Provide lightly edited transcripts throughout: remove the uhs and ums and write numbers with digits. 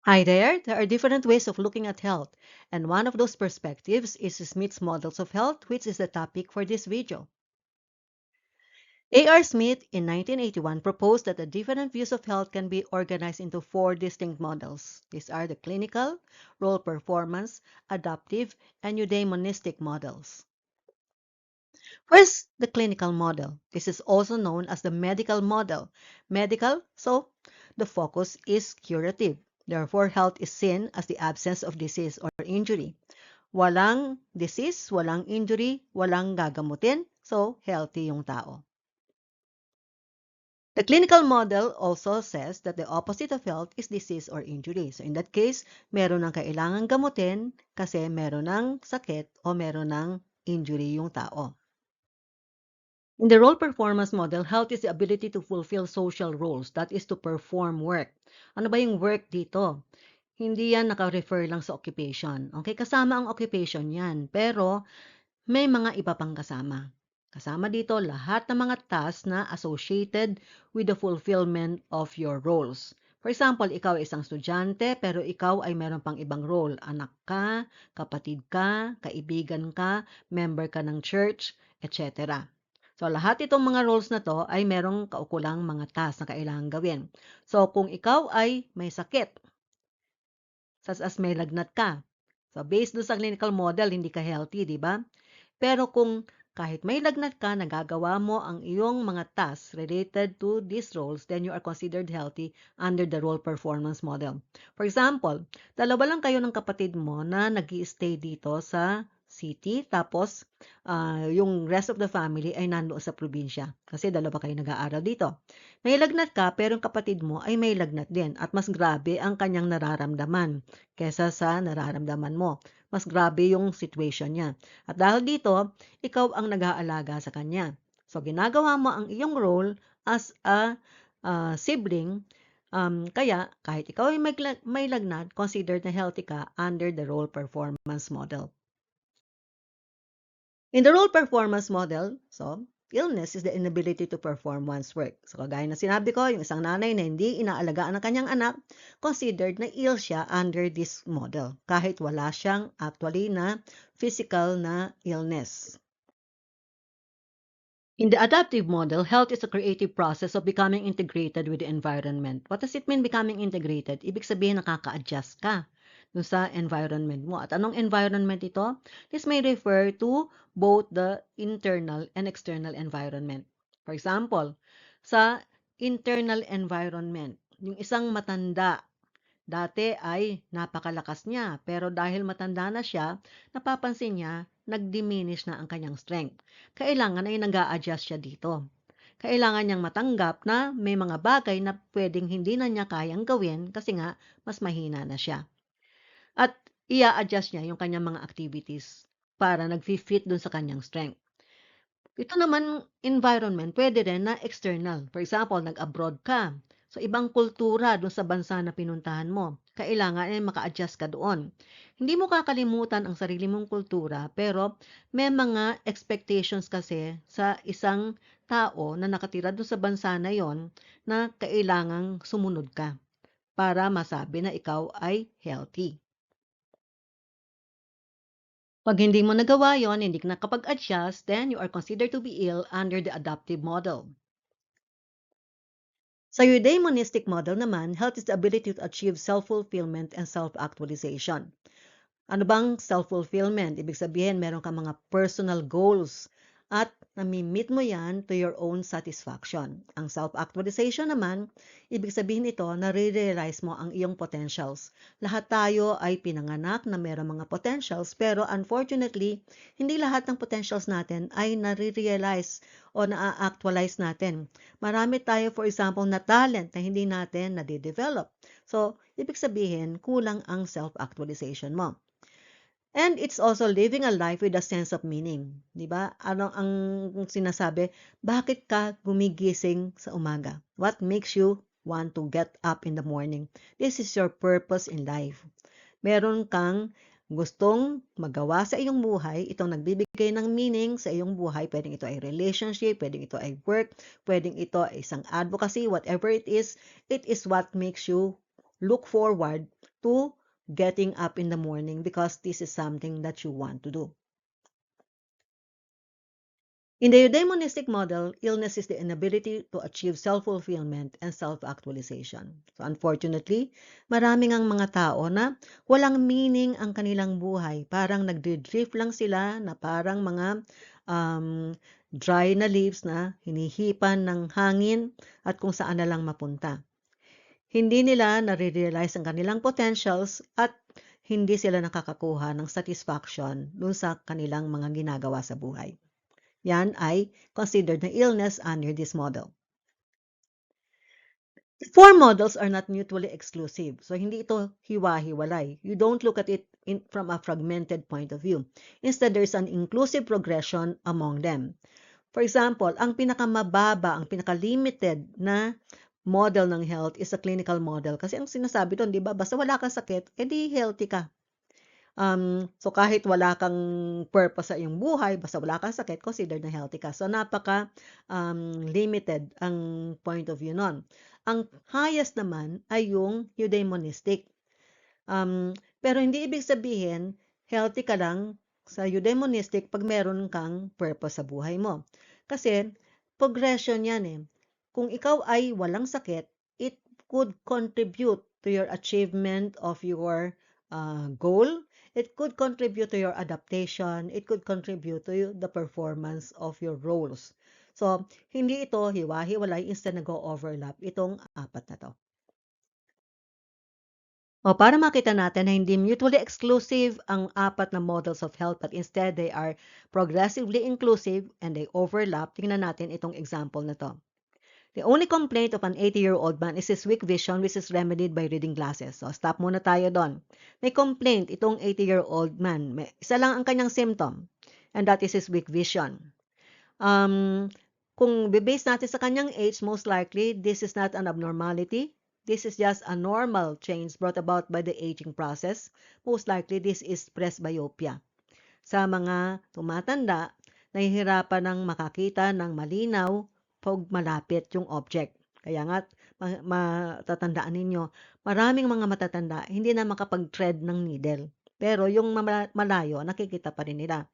Hi there are different ways of looking at health, and one of those perspectives is Smith's models of health, which is the topic for this video. A.R. Smith in 1981 proposed that the different views of health can be organized into four distinct models. These are the clinical, role performance, adaptive, and eudaimonistic models. First, the clinical model. This is also known as the medical model. Medical, so the focus is curative. Therefore, health is seen as the absence of disease or injury. Walang disease, walang injury, walang gagamutin, so healthy yung tao. The clinical model also says that the opposite of health is disease or injury. So in that case, meron ng kailangang gamutin kasi meron ng sakit o meron ng injury yung tao. In the role performance model, health is the ability to fulfill social roles, that is to perform work. Ano ba yung work dito? Hindi yan naka-refer lang sa occupation. Okay, kasama ang occupation yan, pero may mga iba pang kasama. Kasama dito lahat ng mga tasks na associated with the fulfillment of your roles. For example, ikaw ay isang estudyante pero ikaw ay meron pang ibang role. Anak ka, kapatid ka, kaibigan ka, member ka ng church, etc. So, lahat itong mga roles na to ay merong kaukulang mga tasks na kailangan gawin. So, kung ikaw ay may sakit, such as may lagnat ka, so based doon sa clinical model, hindi ka healthy, di ba? Pero kung kahit may lagnat ka, nagagawa mo ang iyong mga tasks related to these roles, then you are considered healthy under the role performance model. For example, dalawa lang kayo ng kapatid mo na nag-i-stay dito sa city, tapos yung rest of the family ay nandoon sa probinsya. Kasi dalawa kayo nag-aaral dito. May lagnat ka, pero yung kapatid mo ay may lagnat din at mas grabe ang kanyang nararamdaman kesa sa nararamdaman mo. Mas grabe yung situation niya. At dahil dito, ikaw ang nag-aalaga sa kanya. So, ginagawa mo ang iyong role as a sibling, kaya kahit ikaw ay may lagnat, considered na healthy ka under the role performance model. In the role performance model, so, illness is the inability to perform one's work. So, kagaya na sinabi ko, yung isang nanay na hindi inaalagaan ang kanyang anak, considered na ill siya under this model, kahit wala siyang actually na physical na illness. In the adaptive model, health is a creative process of becoming integrated with the environment. What does it mean becoming integrated? Ibig sabihin nakaka-adjust ka dun sa environment mo. At anong environment ito? This may refer to both the internal and external environment. For example, sa internal environment, yung isang matanda, dati ay napakalakas niya, pero dahil matanda na siya, napapansin niya, nag-diminish na ang kanyang strength. Kailangan ay nag-a-adjust siya dito. Kailangan niyang matanggap na may mga bagay na pwedeng hindi na niya kayang gawin kasi nga mas mahina na siya. At ia-adjust niya yung kanyang mga activities para nag-fit dun sa kanyang strength. Ito naman environment, pwede rin na external. For example, nag-abroad ka. So, ibang kultura doon sa bansa na pinuntahan mo. Kailangan ay maka-adjust ka doon. Hindi mo kakalimutan ang sarili mong kultura, pero may mga expectations kasi sa isang tao na nakatira doon sa bansa na yon na kailangang sumunod ka para masabi na ikaw ay healthy. Pag hindi mo nagawa yon, hindi ka nakapag-adjust, then you are considered to be ill under the adaptive model. Sa eudaimonistic model naman, health is the ability to achieve self-fulfillment and self-actualization. Ano bang self-fulfillment? Ibig sabihin, meron ka mga personal goals at nami-meet mo yan to your own satisfaction. Ang self-actualization naman, ibig sabihin ito, nare-realize mo ang iyong potentials. Lahat tayo ay pinanganak na meron mga potentials, pero unfortunately, hindi lahat ng potentials natin ay nare-realize o na-actualize natin. Marami tayo, for example, na talent na hindi natin nade-develop. So, ibig sabihin, kulang ang self-actualization mo. And it's also living a life with a sense of meaning, 'di ba? Ano ang sinasabi, bakit ka gumigising sa umaga? What makes you want to get up in the morning? This is your purpose in life. Meron kang gustong magawa sa iyong buhay, itong nagbibigay ng meaning sa iyong buhay. Pwedeng ito ay relationship, pwedeng ito ay work, pwedeng ito ay isang advocacy, whatever it is what makes you look forward to getting up in the morning because this is something that you want to do. In the eudaimonistic model, illness is the inability to achieve self-fulfillment and self-actualization. So unfortunately, maraming ang mga tao na walang meaning ang kanilang buhay. Parang nagdidrift lang sila na parang mga dry na leaves na hinihipan ng hangin at kung saan na lang mapunta. Hindi nila nare-realize ang kanilang potentials at hindi sila nakakakuha ng satisfaction dun sa kanilang mga ginagawa sa buhay. Yan ay considered na illness under this model. The four models are not mutually exclusive. So, hindi ito hiwa-hiwalay. You don't look at it from a fragmented point of view. Instead, there's an inclusive progression among them. For example, ang pinakamababa, ang pinaka-limited na model ng health is a clinical model. Kasi ang sinasabi doon, di ba, basta wala kang sakit, edi healthy ka. So kahit wala kang purpose sa iyong buhay, basta wala kang sakit, considered na healthy ka. So napaka limited ang point of view nun. Ang highest naman ay yung eudaimonistic. Pero hindi ibig sabihin, healthy ka lang sa eudaimonistic pag meron kang purpose sa buhay mo. Kasi progression yan eh. Kung ikaw ay walang sakit, it could contribute to your achievement of your goal. It could contribute to your adaptation. It could contribute to the performance of your roles. So, hindi ito hiwa-hiwalay, instead nag-overlap itong apat na to. O para makita natin na hindi mutually exclusive ang apat na models of health but instead they are progressively inclusive and they overlap, tingnan natin itong example na to. The only complaint of an 80-year-old man is his weak vision, which is remedied by reading glasses. So, stop muna tayo doon. May complaint itong 80-year-old man. Isa lang ang kanyang symptom, and that is his weak vision. Kung base natin sa kanyang age, most likely, this is not an abnormality. This is just a normal change brought about by the aging process. Most likely, this is presbyopia. Sa mga tumatanda, nahihirapan ng makakita ng malinaw pag malapit yung object. Kaya nga, matatandaan ninyo, maraming mga matatanda hindi na makapag-thread ng needle. Pero yung malayo, nakikita pa rin nila.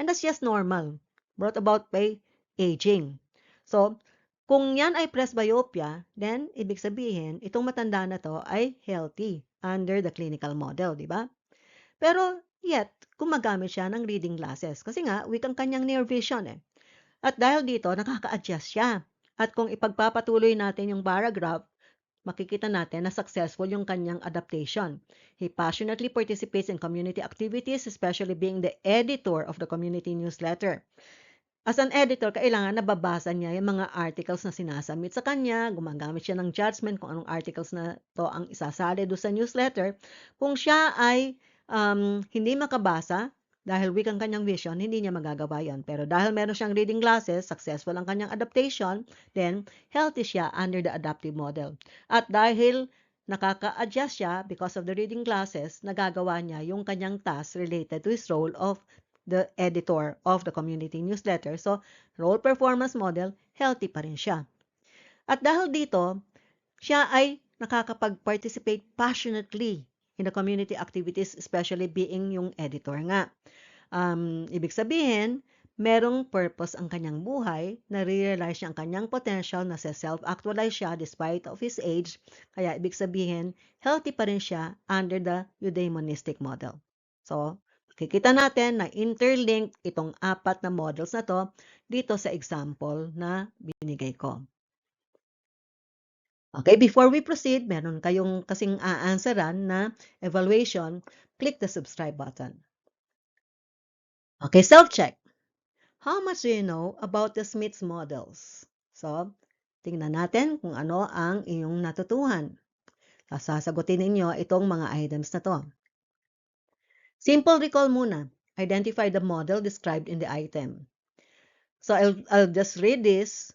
And that's just normal, brought about by aging. So, kung yan ay presbyopia, then ibig sabihin, itong matanda na to ay healthy under the clinical model, di ba? Pero yet, gumagamit siya ng reading glasses kasi nga, weak ang kanyang near vision eh. At dahil dito, nakaka-adjust siya. At kung ipagpapatuloy natin yung paragraph, makikita natin na successful yung kanyang adaptation. He passionately participates in community activities, especially being the editor of the community newsletter. As an editor, kailangan nababasa niya yung mga articles na sinasubmit sa kanya, gumagamit siya ng judgment kung anong articles na to ang isasali doon sa newsletter. Kung siya ay hindi makabasa, dahil weak ang kanyang vision, hindi niya magagawa yan. Pero dahil meron siyang reading glasses, successful ang kanyang adaptation, then healthy siya under the adaptive model. At dahil nakaka-adjust siya because of the reading glasses, nagagawa niya yung kanyang task related to his role of the editor of the community newsletter. So, role performance model, healthy pa rin siya. At dahil dito, siya ay nakakapag-participate passionately in the community activities, especially being yung editor nga. Ibig sabihin, merong purpose ang kanyang buhay, nare-realize niya ang kanyang potential, na self-actualize siya despite of his age, kaya ibig sabihin, healthy pa rin siya under the eudaimonistic model. So, makikita natin na interlinked itong apat na models na to dito sa example na binigay ko. Okay, before we proceed, meron kayong kasing a-answeran na evaluation, click the subscribe button. Okay, self-check. How much do you know about the Smith's models? So, tingnan natin kung ano ang inyong natutuhan. Sasagutin ninyo itong mga items na to. Simple recall muna. Identify the model described in the item. So, I'll just read this.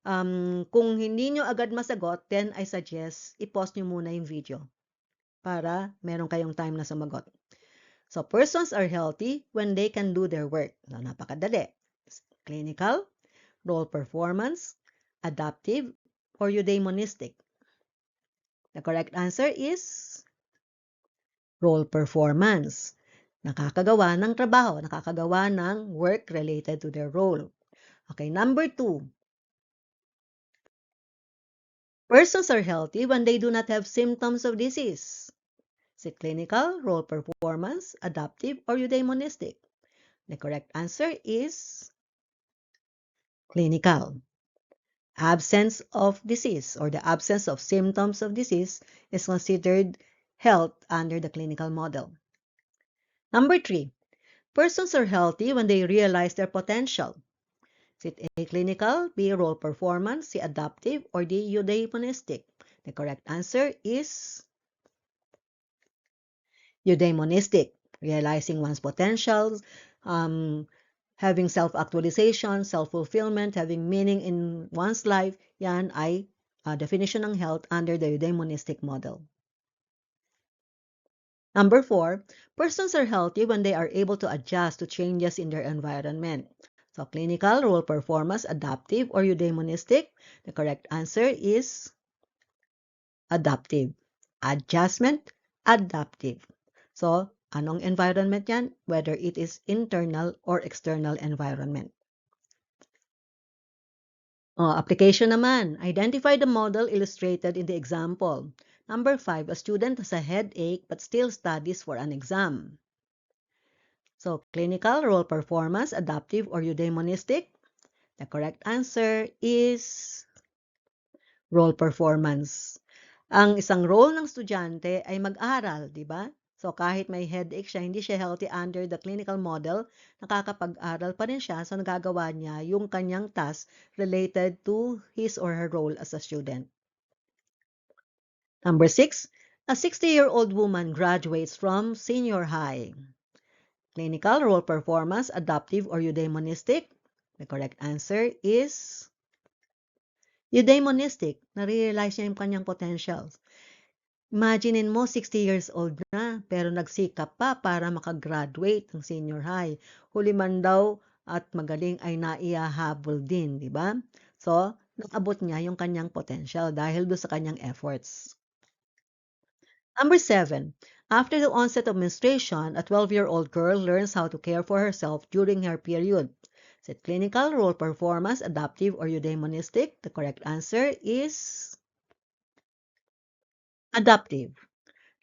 Kung hindi nyo agad masagot, then I suggest i-pause nyo muna yung video para meron kayong time na sumagot. So, persons are healthy when they can do their work. So, napakadali. Clinical, role performance, adaptive, or eudaimonistic. The correct answer is role performance. Nakakagawa ng trabaho, nakakagawa ng work related to their role. Okay, number 2. Persons are healthy when they do not have symptoms of disease. Is it clinical, role performance, adaptive, or eudaimonistic? The correct answer is clinical. Absence of disease or the absence of symptoms of disease is considered health under the clinical model. Number 3, persons are healthy when they realize their potential. Is it A, clinical, B, role performance, C, adaptive, or D, eudaimonistic? The correct answer is eudaimonistic, realizing one's potentials, having self-actualization, self-fulfillment, having meaning in one's life, yan ay definition ng health under the eudaimonistic model. Number 4, persons are healthy when they are able to adjust to changes in their environment. So, clinical, role performance, adaptive, or eudaimonistic? The correct answer is adaptive. Adjustment, adaptive. So, anong environment yan? Whether it is internal or external environment. Application naman. Identify the model illustrated in the example. Number 5, a student has a headache but still studies for an exam. So, clinical, role performance, adaptive, or eudaimonistic? The correct answer is role performance. Ang isang role ng estudyante ay mag-aral, di ba? So, kahit may headache siya, hindi siya healthy under the clinical model, nakakapag-aral pa rin siya. So, nagagawa niya yung kanyang task related to his or her role as a student. Number 6, a 60-year-old woman graduates from senior high. Clinical, role performance, adaptive, or eudaimonistic? The correct answer is eudaimonistic. Nare-realize niya yung kanyang potentials. Imaginin mo, 60 years old na, pero nagsikap pa para makagraduate ng senior high. Huli man daw at magaling ay naihahabol din, di ba? So, nakabot niya yung kanyang potential dahil doon sa kanyang efforts. Number 7, after the onset of menstruation, a 12-year-old girl learns how to care for herself during her period. Is it clinical, role performance, adaptive, or eudaimonistic? The correct answer is adaptive.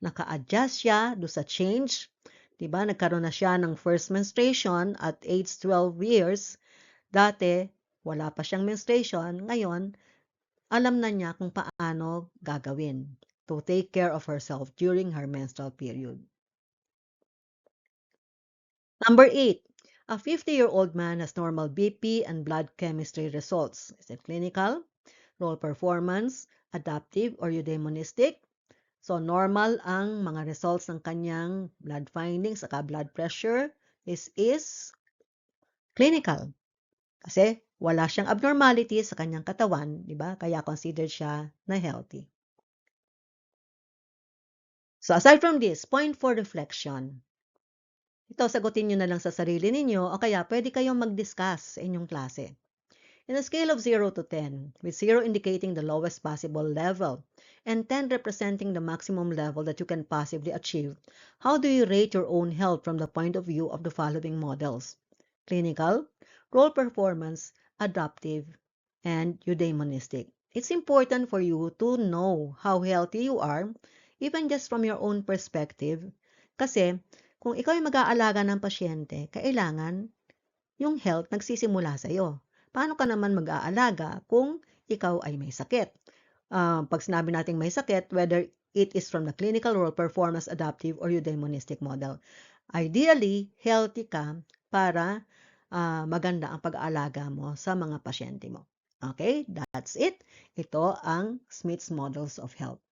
Naka-adjust siya do sa change. Diba? Nagkaroon na siya ng first menstruation at age 12 years. Dati, wala pa siyang menstruation. Ngayon, alam na niya kung paano gagawin to take care of herself during her menstrual period. Number 8, a 50-year-old man has normal BP and blood chemistry results. Is it clinical, role performance, adaptive, or eudaimonistic? So, normal ang mga results ng kanyang blood findings saka blood pressure. This is clinical. Kasi wala siyang abnormality sa kanyang katawan, di ba? Kaya considered siya na healthy. So, aside from this, point for reflection. Ito, sagutin nyo na lang sa sarili ninyo o kaya pwede kayong mag-discuss sa inyong klase. In a scale of 0 to 10, with 0 indicating the lowest possible level and 10 representing the maximum level that you can possibly achieve, how do you rate your own health from the point of view of the following models? Clinical, role performance, adaptive, and eudaimonistic. It's important for you to know how healthy you are, even just from your own perspective, kasi kung ikaw ay mag-aalaga ng pasyente, kailangan yung health nagsisimula sa iyo. Paano ka naman mag-aalaga kung ikaw ay may sakit? Pag sinabi nating may sakit, whether it is from the clinical, role performance, adaptive, or eudaimonistic model. Ideally, healthy ka para maganda ang pag-aalaga mo sa mga pasyente mo. Okay, that's it. Ito ang Smith's Models of Health.